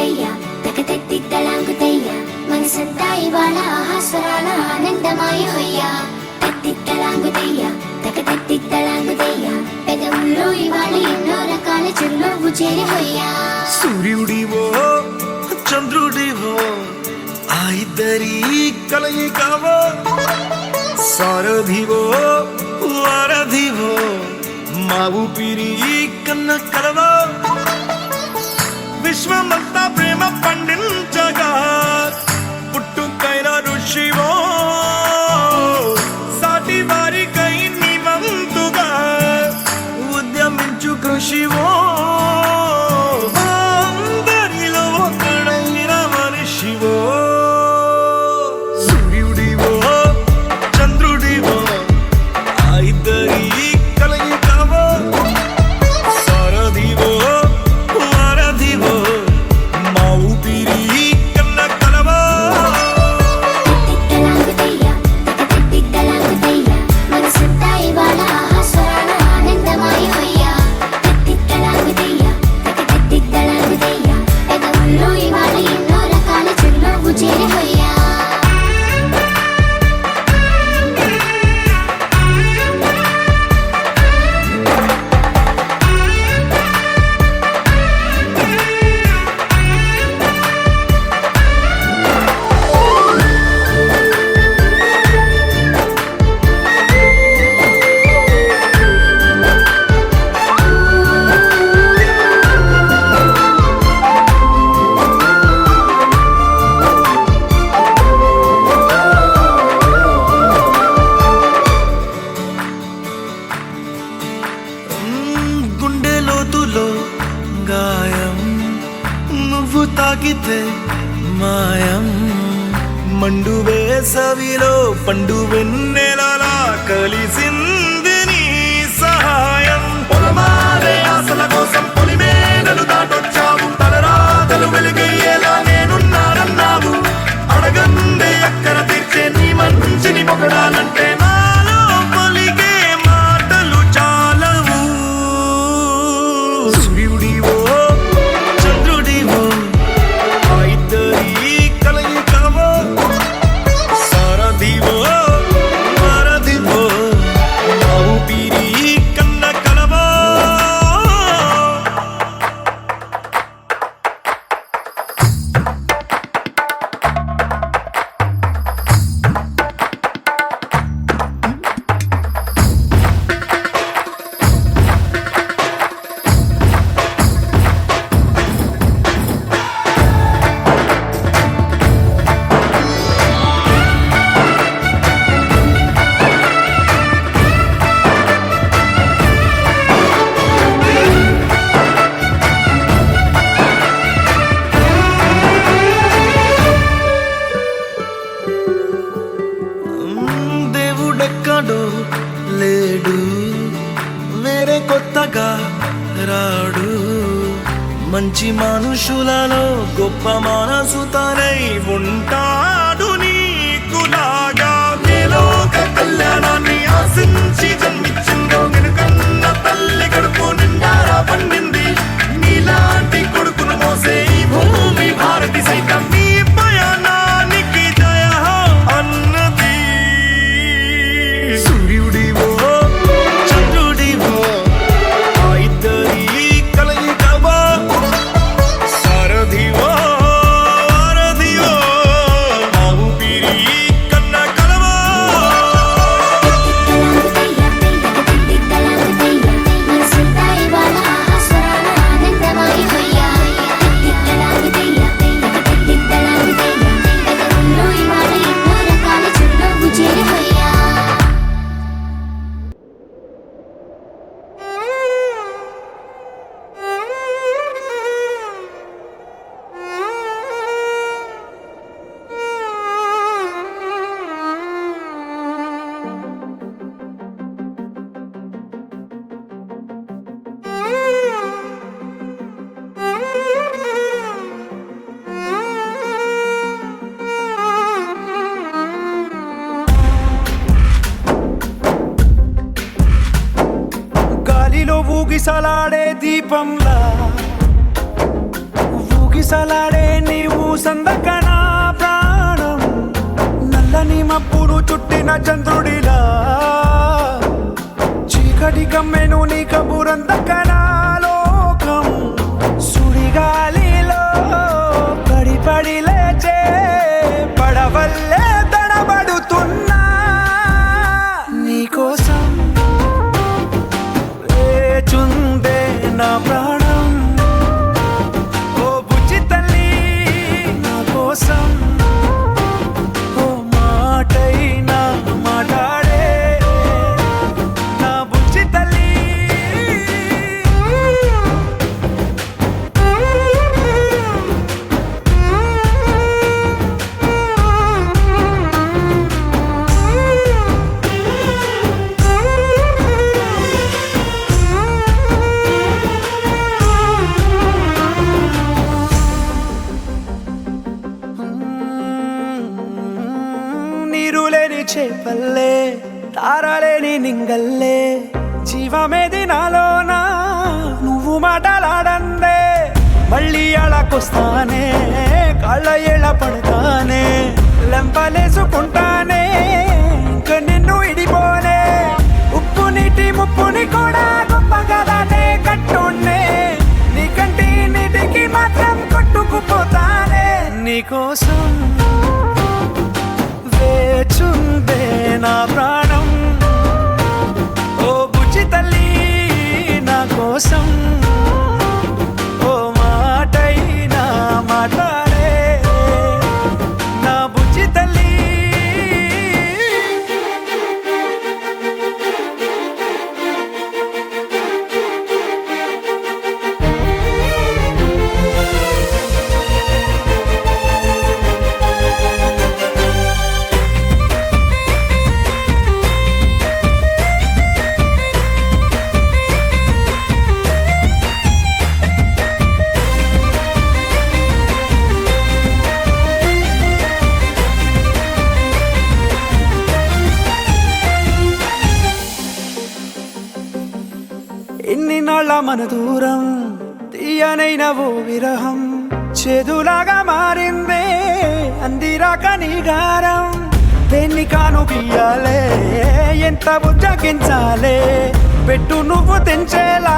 తలాంగుతయ్యా తకతెత్తిత్తలాంగుతయ్యా మనసంతా ఇవాళ ఆహాస్వరాల ఆనందమాయ హొయ్యా తత్తిత్తలాంగుతయ్యా తకతెత్తిత్తలాంగుతయ్యా పెదవుల్లో ఇవాళ ఎన్నో రకాల చిరునవ్వు చేరి హొయ్యా సూర్యుడివో చంద్రుడివో ఆ ఇద్దరి కలయికవో సారథివో వారధివో మా ఊపిరి కన్న కలవో విశ్వమంతా ప్రేమ పండించగా పుట్టుకైన ఋషివో సాటి వారికై నివంతుగా ఉద్యమించు కృషివో అందరిలో ఒకడైన మనిషివో సూర్యుడివో చంద్రుడివో ఆ ఇద్దరి కలయికవో సారథివో వారధివో మా ఊపిరి కన్న కలవో తత్తిత్తలాంగుతయ్యా తకతెత్తిత్తలాంగుతయ్యా మనసంతా ఇవాళ ఆహాస్వరాల ఆనందమాయ హొయ్యా తత్తిత్తలాంగుతయ్యా తకతెత్తిత్తలాంగుతయ్యా పెదవుల్లో ఇవాళ ఎన్నో రకాల చిరునవ్వు చేరి హొయ్యా గుండె లోతులో గాయం నువ్వు తాకితే మాయం మండు వేసవిలో పండు వెన్నెలలా కలిసింది నీ సహాయం పొలమారే ఆశల కోసం పొలిమేనలు దాటొచ్చావు తలరాతలు వెలుగయ్యేలా నేనున్నానన్నావు అడగందే అక్కర తీర్చే నీ మంచిని పొగడాలంటే నాలో పలికే మాటలు చాలవు సూర్యుడివో చంద్రుడివో ఆ ఇద్దరి కలయికవో సారథివో వారధివో మా ఊపిరి కన్న కలవో దేవుడెక్కడో లేడు వేరే కొత్తగా రాడు మంచి మనుషులలో గొప్ప మనసు తనై ఉంటాడు నీకులాగా నీలోక కళ్యాణాన్ని ఆశించి జన్మించిందో వెనుకన్న తల్లి గడుపు నిండారా పండింది నీలాంటి కొడుకును మోసే ఈ భూమి భారతి సైతం నీ పయనానికి జయ అన్నది సూర్యుడివో చంద్రుడివో ఆ ఇద్దరి కలయికవో సారథివో వారధివో మా ఊపిరి కన్న కలవో ఊగిసలాడే దీపంలా గుసగుసలాడే నీవు సందకనా ప్రాణం నల్లని మబ్బును చుట్టిన చంద్రుడిలా చీకటి కమ్మెను నీ కబురందకనా లోకం సుడిగాలిలో పడి లేచే పడవల్లే తడబడుతున్నా నీకోసం లేచుందే నా ప్రాణం ఓ బుజ్జి తల్లి నా కోసం ఓ మాటైనా మాట్లాడే నా బుజ్జి తల్లి నీరులేని చేపల్లే తారలేని నింగల్లే జీవమేది నాలోనా నువ్వు మాటలాడందే మళ్ళీ అళకొస్తానే కాళ్ళ ఏళ్ళ పడతానే లెంపలేసుకుంటానే ఇంక నిన్ను ఇడిపోనే ఉప్పు నీటి ముప్పుని కూడా గొప్పగా దాటే కట్టున్నే నీ కంటి నీటికి మాత్రం కొట్టుకుపోతానే నీకోసం వేచుందే నా ప్రాణం ఓ బుజ్జి తల్లి నా కోసం ఓ మాటైనా మాట్లాడే నా బుజ్జి తల్లి ఎన్ని నాళ్ళ మన దూరం తీయనైన ఓ విరహం చేదులాగా మారిందే అందిరాక నీ గారం దేన్ని కాను బియ్యాలే ఎంత బుజ్జగించాలే పెట్టు నువ్వు తెంచేలా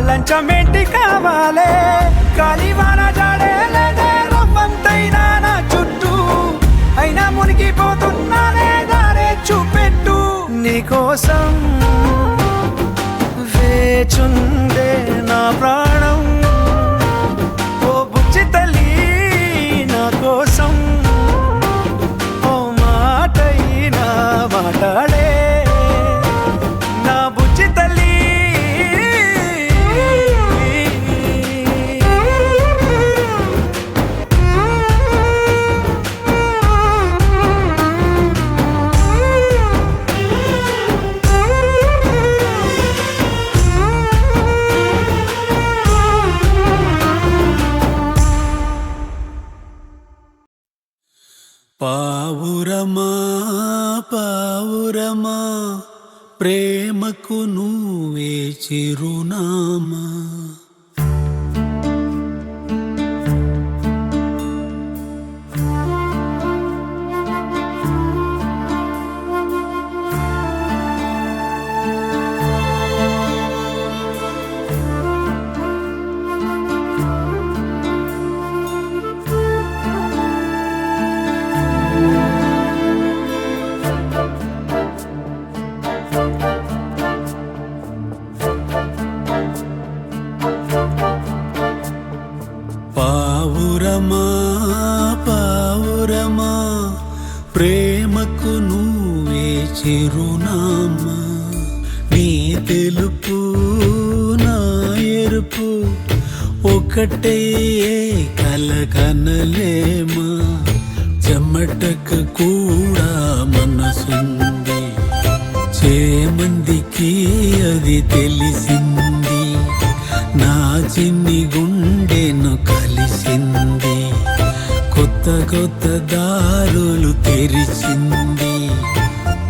లంచమేంటి కావాలే కాలివాన జాడేలేదే రవ్వంతైనా నా చుట్టూ అయినా మునిగిపోతున్నానే దారే చూపెట్టు నీకోసం వేచుందే నా ప్రాణం ఓ బుజ్జి తల్లి నా కోసం ఓ మాటైనా మాట్లాడే నా బుజ్జి తల్లి పావురమా పావురమా ప్రేమకు నువ్వే చిరునామా పావురమా పావురమా ప్రేమకు నువ్వే చిరునామా నీ తెలుపు నా ఎరుపు ఒకటే కలకనలేమా చెమటకు కూడా మనసుంది చేమందికి అది తెలిసింది నా చిన్ని గుండెను కలిసింది కొత్త కొత్త దారులు తెరిచింది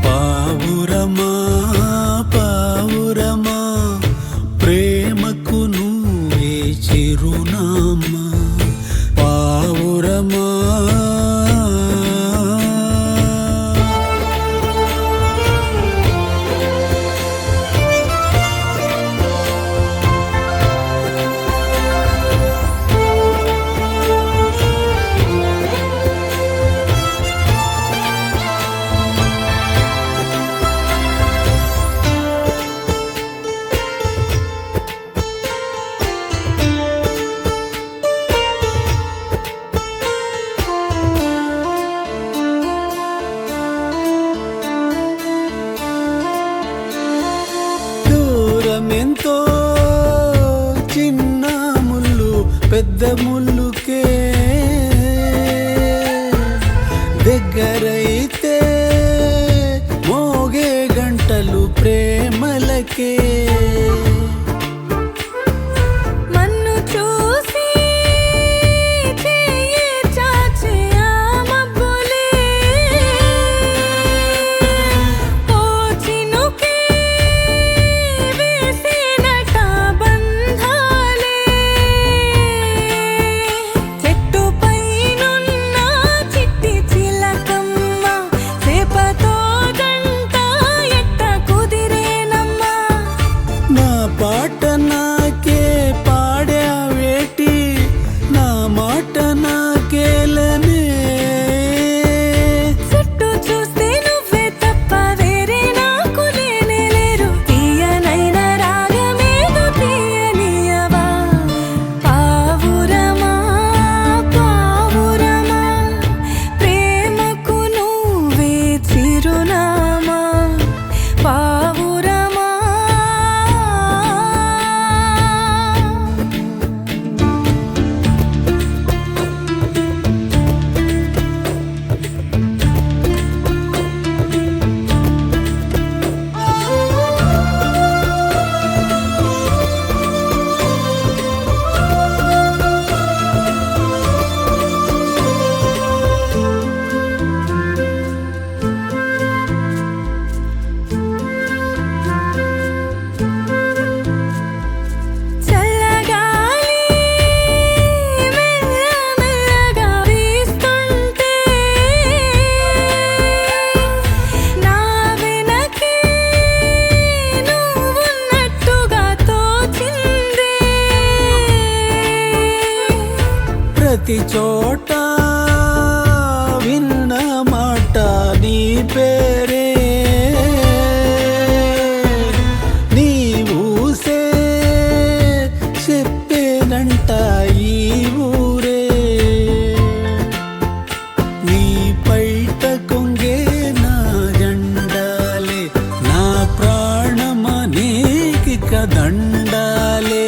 పావురమా పావురమా ప్రేమకు నువ్వే చిరునామా ప్రేమతో చిన్న ముళ్ళు పెద్ద ముళ్ళుకే దగ్గరైతే మోగే గంటలు ప్రేమలకే మన్ను చూసి చెయ్యి చాచే ఆ మబ్బులే ఓ చినుకే వేసినట బంధాలే చెట్టు పైనున్న చిట్టి చిలకమ్మ సేపతో జంట ఎట్ట కుదిరేనమ్మా నా పాట నాకే పాడే వేటి నా మాట నాకేలనే చుట్టూ చూస్తే నువ్వే తప్ప వేరే నాకు లేనే లేరు తీయనైన రాగమేదో తీయనియవా పావురమా పావురమా ప్రేమకు నువ్వే చిరునామా పావురమా చల్లగాలి మెల్లమెల్లగా వీస్తుంటే నా వెనకే నువ్వున్నట్టుగా తోచిందే ప్రతి చోట విన్న మాట నీ పేరే నీ ఊసే చెప్పేనంట ఈ ఊరే నీ పైట కొంగే నా జెండాలే నా ప్రాణమనేకి కదండాలే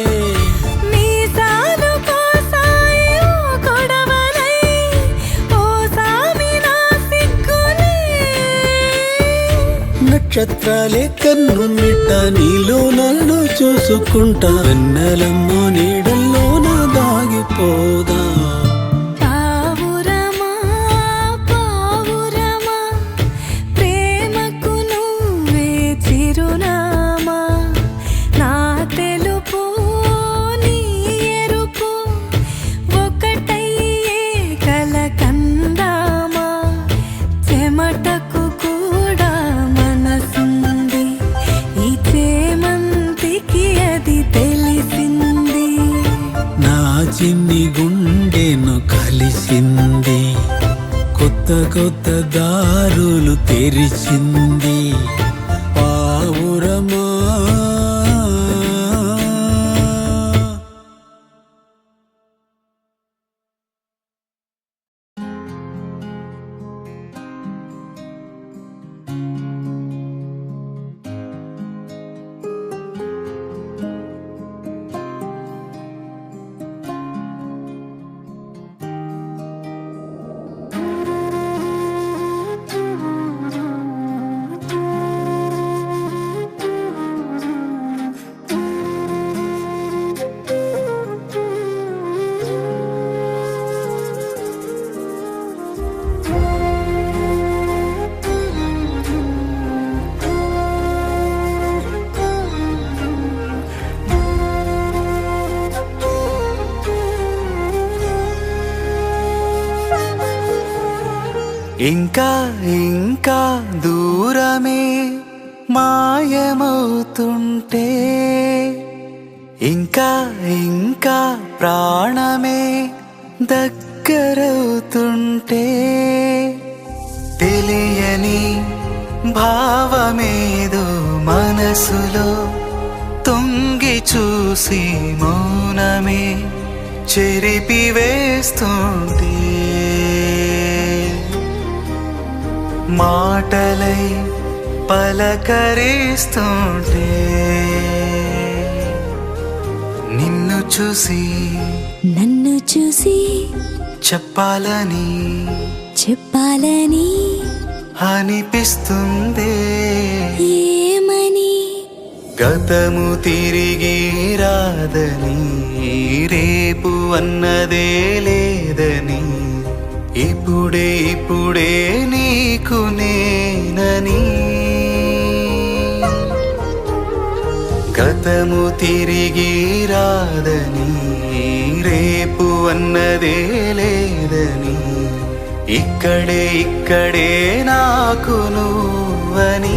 మీసాలు కోసాయి ఓ కొడవలై ఓ సామి నా సిగ్గులే నక్షత్రాలే కన్ను మిట్ట నీలో నన్ను చూసుకుంటా వెన్నెలమ్మో నీడల్లో నా దాగిపోదా పావురమా పావురమా ప్రేమకు నువ్వే చిరునామా నా తెలుపు నీ ఎరుపు ఒకటయ్యే కలకందామా చెమటకు కూడా మనసుంది ఈ చేమంతికి అది తెలిసింది నా చిన్ని గుండెను కలిసింది కొత్త కొత్త దారులు తెరిచింది పావురమా ఇంకా ఇంకా దూరమే మాయమవుతుంటే ఇంకా ఇంకా ప్రాణమే దగ్గరవుతుంటే తెలియని భావమేదో మనసులో తొంగి చూసి మౌనమే చెరిపివేస్తుంటే మాటలై పలకరిస్తుంటే నన్ను చూసి చెప్పాలని అనిపిస్తుందే ఏమని గతము తిరిగి రాదని రేపు అన్నదే లేదని ఇప్పుడే నీకు నేనని గతము తిరిగి రాదని రేపు అన్నదే లేదని ఇక్కడే నాకు నువ్వని